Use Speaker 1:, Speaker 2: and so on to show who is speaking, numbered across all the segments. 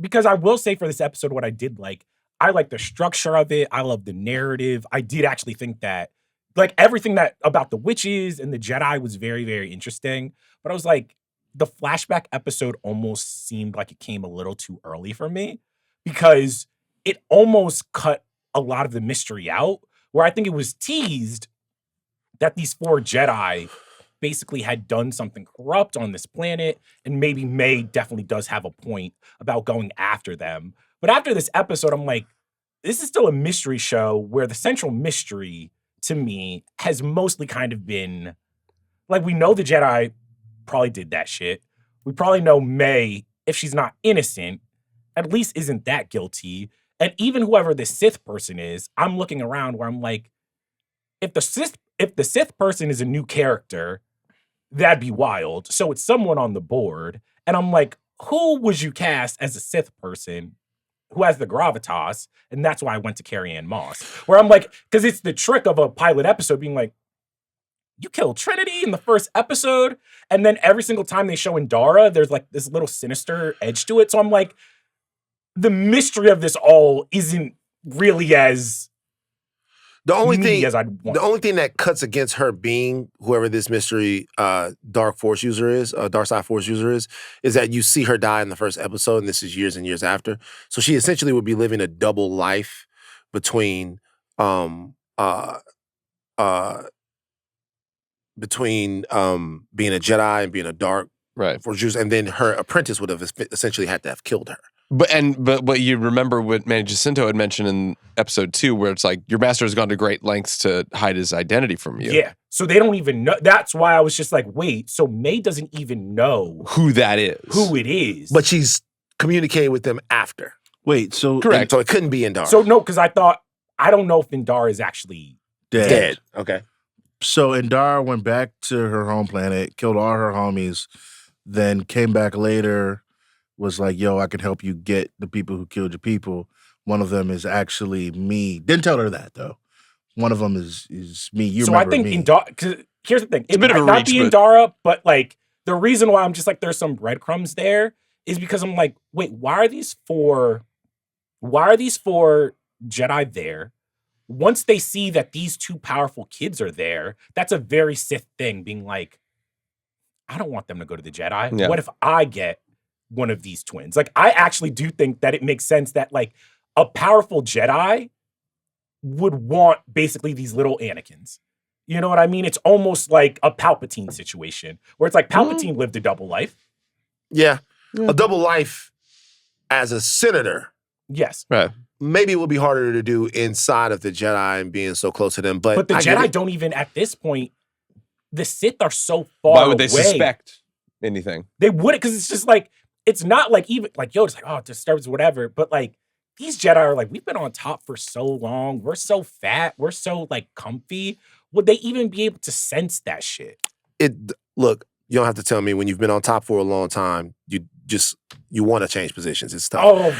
Speaker 1: because I will say for this episode, what I did like, I like the structure of it. I love the narrative. I did actually think that, like, everything that about the witches and the Jedi was very, very interesting. But I was like, the flashback episode almost seemed like it came a little too early for me because it almost cut a lot of the mystery out, where I think it was teased that these 4 Jedi basically had done something corrupt on this planet, and maybe May definitely does have a point about going after them. But after this episode, I'm like, this is still a mystery show where the central mystery to me has mostly kind of been, like, we know the Jedi probably did that shit. We probably know May, if she's not innocent, at least isn't that guilty. And even whoever the Sith person is, I'm looking around where I'm like, if the Sith person is a new character, that'd be wild. So it's someone on the board. And I'm like, who would you cast as a Sith person who has the gravitas? And that's why I went to Carrie-Anne Moss. Where I'm like, because it's the trick of a pilot episode being like, you killed Trinity in the first episode. And then every single time they show Indara, there's like this little sinister edge to it. So I'm like, the mystery of this all isn't really as
Speaker 2: The only thing,
Speaker 1: as I'd want.
Speaker 2: the only thing that cuts against her being whoever this mystery dark force user is, dark side force user is that you see her die in the first episode, and this is years and years after. So she essentially would be living a double life between being a Jedi and being a dark force user, and then her apprentice would have essentially had to have killed her.
Speaker 3: But you remember what Manny Jacinto had mentioned in episode 2, where it's like your master has gone to great lengths to hide his identity from you.
Speaker 1: Yeah. So they don't even know. That's why I was just like, wait, so May doesn't even know
Speaker 3: who that is.
Speaker 1: Who it is.
Speaker 2: But she's communicating with them after.
Speaker 4: Wait, so
Speaker 3: correct.
Speaker 2: So it couldn't be Indara.
Speaker 1: So no, because I don't know if Indara is actually
Speaker 2: dead. Okay.
Speaker 4: So Indara went back to her home planet, killed all her homies, then came back later, was like, yo, I can help you get the people who killed your people. One of them is actually me. Didn't tell her that, though. One of them is me. You
Speaker 1: so
Speaker 4: remember
Speaker 1: I think
Speaker 4: me.
Speaker 1: Indara, because here's the thing.
Speaker 3: It's a bit of a
Speaker 1: might not
Speaker 3: reach,
Speaker 1: be
Speaker 3: but-
Speaker 1: Indara, but like the reason why I'm just like, there's some breadcrumbs there is because I'm like, wait, why are these four Jedi there? Once they see that these 2 powerful kids are there, that's a very Sith thing, being like, I don't want them to go to the Jedi.
Speaker 3: Yeah.
Speaker 1: What if I get one of these twins? Like, I actually do think that it makes sense that like a powerful Jedi would want basically these little Anakins. You know what I mean? It's almost like a Palpatine situation where it's like Palpatine lived a double life.
Speaker 2: Yeah. A double life as a senator.
Speaker 1: Yes.
Speaker 3: Right.
Speaker 2: Maybe it would be harder to do inside of the Jedi and being so close to them. But
Speaker 1: the
Speaker 2: I get
Speaker 1: Jedi
Speaker 2: it.
Speaker 1: don't even, at this point, the Sith are so far
Speaker 3: Why would they
Speaker 1: away.
Speaker 3: suspect anything?
Speaker 1: They wouldn't, because it's just like, it's not like even, like, Yoda's like, oh, it disturbs whatever. But like, these Jedi are like, we've been on top for so long. We're so fat. We're so like comfy. Would they even be able to sense that shit?
Speaker 2: Look, you don't have to tell me when you've been on top for a long time, you want to change positions. It's tough.
Speaker 1: Oh,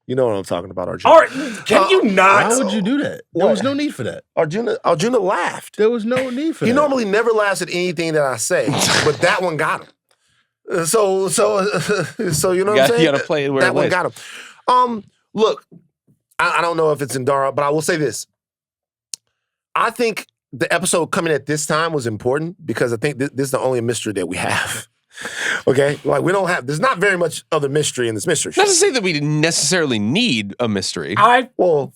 Speaker 2: You know what I'm talking about, Arjuna.
Speaker 1: all right. Can you not?
Speaker 4: Why would you do that? There was no need for that.
Speaker 2: Arjuna laughed.
Speaker 4: There was no need for
Speaker 2: He
Speaker 4: that.
Speaker 2: normally never laughs at anything that I say, but that one got him. So you know what I'm saying?
Speaker 3: You gotta play it where
Speaker 2: that
Speaker 3: it
Speaker 2: one
Speaker 3: lays.
Speaker 2: got him. Look, I don't know if it's Indara, but I will say this. I think the episode coming at this time was important because I think this is the only mystery that we have. Okay? Like, there's not very much other mystery in this mystery show.
Speaker 3: Not to say that we didn't necessarily need a mystery.
Speaker 1: That's the whole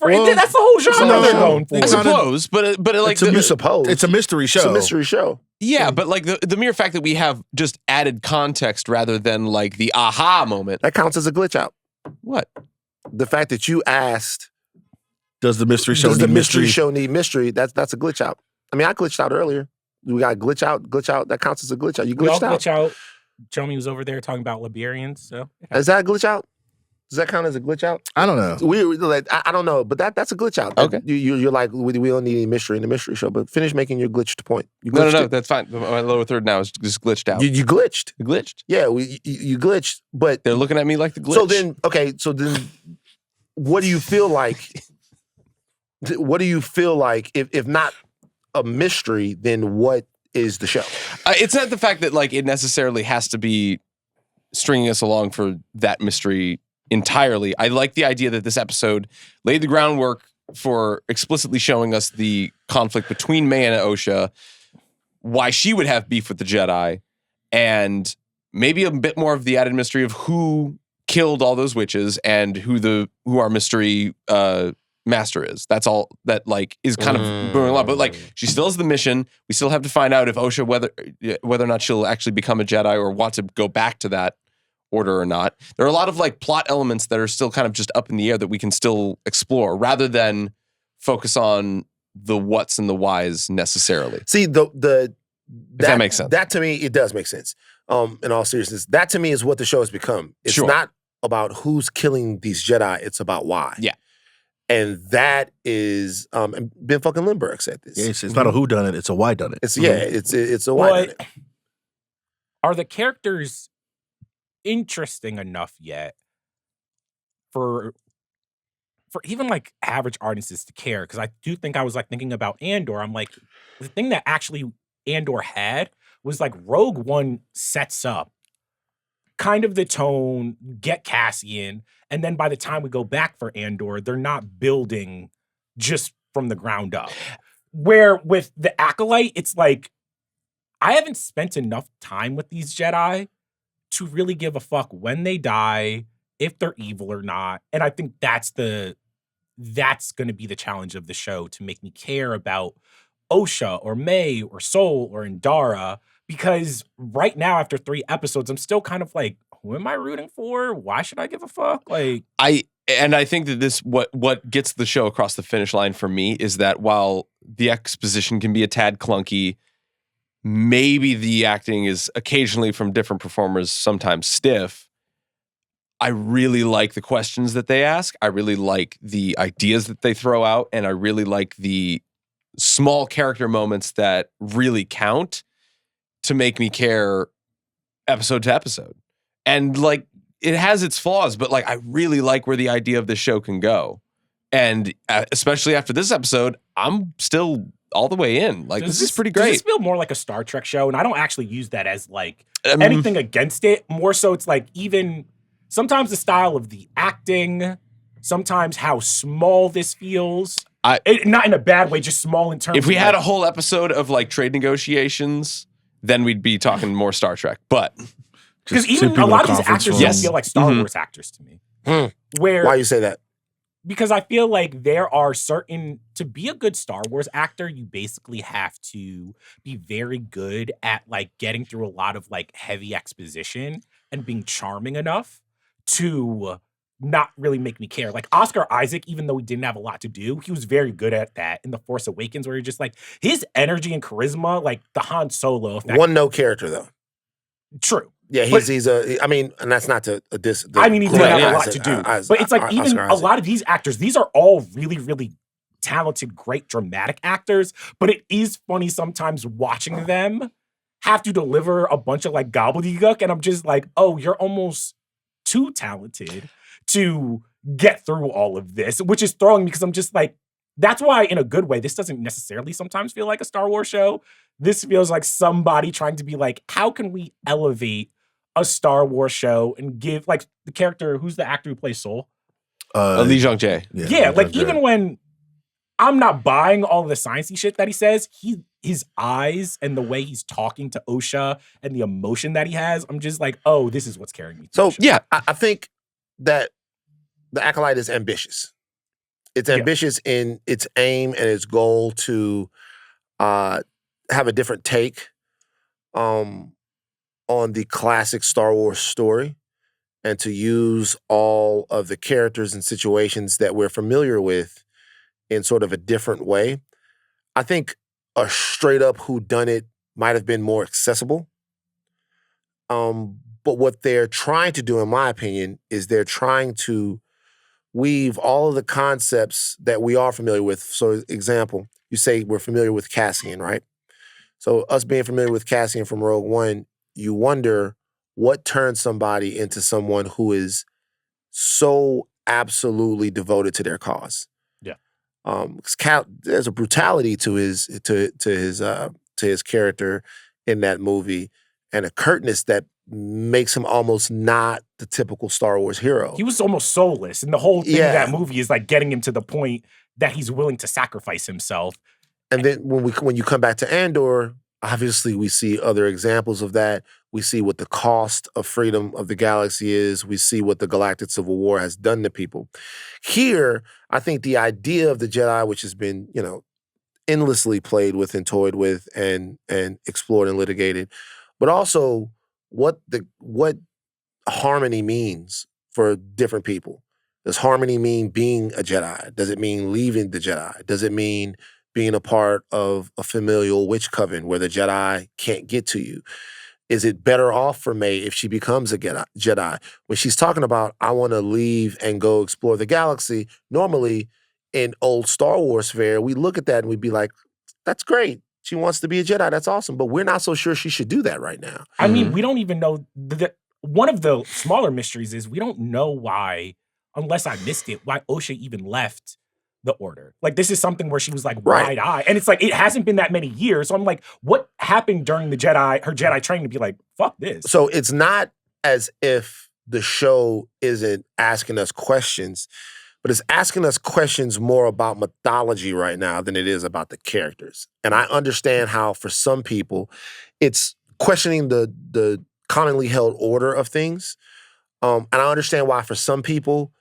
Speaker 1: genre
Speaker 4: no,
Speaker 1: they're
Speaker 4: no.
Speaker 1: going for.
Speaker 3: I suppose, but like
Speaker 2: you suppose.
Speaker 4: It's a mystery show.
Speaker 2: It's a mystery show.
Speaker 3: yeah, but like the mere fact that we have just added context rather than like the aha moment.
Speaker 2: That counts as a glitch out.
Speaker 3: What?
Speaker 2: The fact that you asked,
Speaker 4: Does the mystery show
Speaker 2: does
Speaker 4: need
Speaker 2: the mystery
Speaker 4: mystery?
Speaker 2: show need mystery? That's a glitch out. I mean, I glitched out earlier. We got glitch out. That counts as a glitch out. You
Speaker 1: We all
Speaker 2: glitched out.
Speaker 1: glitch out. Jomi was over there talking about Liberians. So
Speaker 2: Is that a glitch out? Does that count as a glitch out?
Speaker 4: I don't know.
Speaker 2: I don't know, but that's a glitch out.
Speaker 3: Okay.
Speaker 2: You're like, we don't need any mystery in the mystery show, but finish making your glitched point. You
Speaker 3: No,
Speaker 2: glitched it.
Speaker 3: that's fine. My lower third now is just glitched out.
Speaker 2: You glitched.
Speaker 3: You glitched.
Speaker 2: Yeah, you glitched, but
Speaker 3: They're looking at me like the glitch.
Speaker 2: So then, what do you feel like? What do you feel like if not a mystery, then what is the show?
Speaker 3: It's not the fact that like it necessarily has to be stringing us along for that mystery entirely. I like the idea that this episode laid the groundwork for explicitly showing us the conflict between May and Osha, why she would have beef with the Jedi, and maybe a bit more of the added mystery of who killed all those witches and who our mystery master is. That's all that like is kind of brewing along. But like she still has the mission. We still have to find out if Osha whether or not she'll actually become a Jedi or want to go back to that order or not. There are a lot of like plot elements that are still kind of just up in the air that we can still explore rather than focus on the what's and the whys necessarily.
Speaker 2: See, if
Speaker 3: that makes sense.
Speaker 2: That to me, it does make sense. In all seriousness, that to me is what the show has become. It's not about who's killing these Jedi. It's about why.
Speaker 3: Yeah.
Speaker 2: And that is, and Ben fucking Lindbergh said this.
Speaker 4: Yeah, it's not a whodunit, it's a whydunit.
Speaker 2: It's a whydunit.
Speaker 1: Are the characters interesting enough yet for even like average audiences to care? Because I do think I was like thinking about Andor. I'm like, the thing that actually Andor had was like Rogue One sets up kind of the tone, get Cassian, and then by the time we go back for Andor, they're not building just from the ground up. Where with the Acolyte, it's like, I haven't spent enough time with these Jedi to really give a fuck when they die, if they're evil or not. And I think that's going to be the challenge of the show, to make me care about Osha or May or Sol or Indara, because right now after 3 episodes, I'm still kind of like, who am I rooting for? Why should I give a fuck? Like,
Speaker 3: I think that this what gets the show across the finish line for me is that while the exposition can be a tad clunky, maybe the acting is occasionally from different performers sometimes stiff, I really like the questions that they ask. I really like the ideas that they throw out, and I really like the small character moments that really count to make me care episode to episode. And like, it has its flaws, but like, I really like where the idea of this show can go. And especially after this episode, I'm still all the way in. Like, this is pretty great.
Speaker 1: Does this feel more like a Star Trek show? And I don't actually use that as like anything against it. More so, it's like even sometimes the style of the acting, sometimes how small this feels. Not in a bad way, just small in terms of.
Speaker 3: If we had a whole episode of like trade negotiations, then we'd be talking more Star Trek. But
Speaker 1: because even a lot of these actors don't feel like Star Wars actors to me.
Speaker 2: Why you say that?
Speaker 1: Because I feel like there are certain, to be a good Star Wars actor, you basically have to be very good at like getting through a lot of like heavy exposition and being charming enough to not really make me care. Like Oscar Isaac, even though he didn't have a lot to do, he was very good at that in The Force Awakens, where you're just like, his energy and charisma, like the Han Solo effect.
Speaker 2: One note character though.
Speaker 1: True.
Speaker 2: Yeah, he's I mean, and that's not to diss.
Speaker 1: I mean, he didn't have a lot to do. But it's like even a lot of these actors, these are all really, really talented, great dramatic actors. But it is funny sometimes watching them have to deliver a bunch of like gobbledygook. And I'm just like, oh, you're almost too talented to get through all of this, which is throwing me, because I'm just like, that's why in a good way, this doesn't necessarily sometimes feel like a Star Wars show. This feels like somebody trying to be like, how can we elevate a Star Wars show and give like the character, who's the actor who plays Sol?
Speaker 3: Lee Jung-jae.
Speaker 1: Yeah, like even when I'm not buying all the sciencey shit that he says, his eyes and the way he's talking to Osha and the emotion that he has, I'm just like, oh, this is what's carrying me.
Speaker 2: So yeah, I think that the Acolyte is ambitious. It's ambitious in its aim and its goal to have a different take on the classic Star Wars story, and to use all of the characters and situations that we're familiar with in sort of a different way. I think a straight up whodunit might have been more accessible. But what they're trying to do, in my opinion, is they're trying to weave all of the concepts that we are familiar with. So, example, you say we're familiar with Cassian, right? So us being familiar with Cassian from Rogue One, you wonder what turns somebody into someone who is so absolutely devoted to their cause.
Speaker 1: Yeah.
Speaker 2: There's a brutality to his character in that movie, and a curtness that makes him almost not the typical Star Wars hero.
Speaker 1: He was almost soulless, and the whole thing
Speaker 2: Yeah.
Speaker 1: of that movie is like getting him to the point that he's willing to sacrifice himself.
Speaker 2: And then when you come back to Andor, obviously we see other examples of that. We see what the cost of freedom of the galaxy is. We see what the Galactic Civil War has done to people. Here, I think the idea of the Jedi, which has been, endlessly played with and toyed with and explored and litigated, but also what harmony means for different people. Does harmony mean being a Jedi? Does it mean leaving the Jedi? Does it mean being a part of a familial witch coven where the Jedi can't get to you? Is it better off for May if she becomes a Jedi? When she's talking about, I want to leave and go explore the galaxy, normally in old Star Wars fare, we look at that and we'd be like, that's great. She wants to be a Jedi. That's awesome. But we're not so sure she should do that right now.
Speaker 1: I mean, we don't even know. One of the smaller mysteries is we don't know why, unless I missed it, why Osha even left the Order. Like, this is something where she was like wide-eyed. And it's like, it hasn't been that many years. So I'm like, what happened during her Jedi training to be like, fuck this?
Speaker 2: So it's not as if the show isn't asking us questions, but it's asking us questions more about mythology right now than it is about the characters. And I understand how for some people, it's questioning the commonly held order of things. And I understand why for some people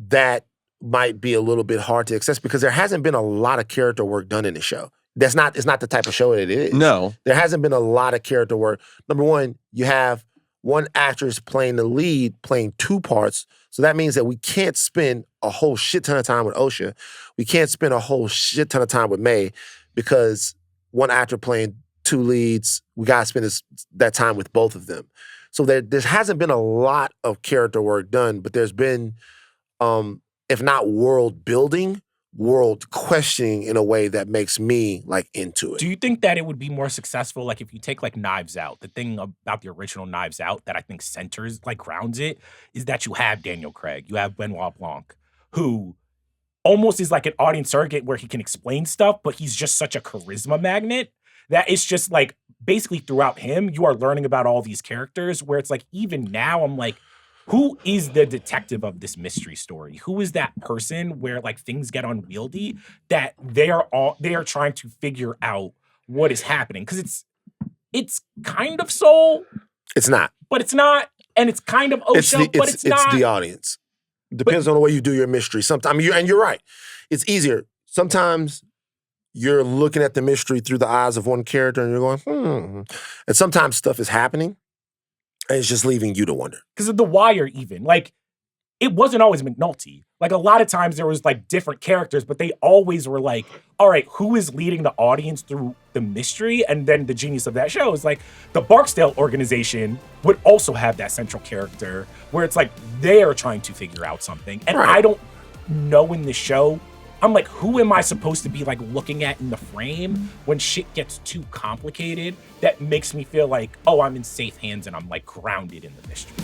Speaker 2: that might be a little bit hard to access because there hasn't been a lot of character work done in the show. It's not the type of show that it is.
Speaker 3: No.
Speaker 2: There hasn't been a lot of character work. Number one, you have one actress playing the lead, playing two parts. So that means that we can't spend a whole shit ton of time with Osha. We can't spend a whole shit ton of time with May because one actor playing two leads, we got to spend that time with both of them. So there hasn't been a lot of character work done, but there's been, if not world building, world questioning in a way that makes me like into it.
Speaker 1: Do you think that it would be more successful, like if you take like Knives Out? The thing about the original Knives Out that I think centers, like grounds it, is that you have Daniel Craig, you have Benoit Blanc, who almost is like an audience surrogate where he can explain stuff, but he's just such a charisma magnet that it's just like basically throughout him, you are learning about all these characters where it's like even now I'm like, who is the detective of this mystery story? Who is that person where like things get unwieldy that they are trying to figure out what is happening? Because it's kind of Soul.
Speaker 2: It's not.
Speaker 1: But it's not. And it's kind of Osha, but it's not.
Speaker 2: It's the audience. Depends on the way you do your mystery. Sometimes, and you're right. It's easier. Sometimes you're looking at the mystery through the eyes of one character and you're going, And sometimes stuff is happening and it's just leaving you to wonder.
Speaker 1: Because of The Wire even. Like, it wasn't always McNulty. Like, a lot of times there was, like, different characters, but they always were like, all right, who is leading the audience through the mystery? And then the genius of that show is, like, the Barksdale organization would also have that central character where it's like they're trying to figure out something. And I don't know in the show, I'm like, who am I supposed to be, like, looking at in the frame when shit gets too complicated that makes me feel like, oh, I'm in safe hands and I'm, like, grounded in the mystery.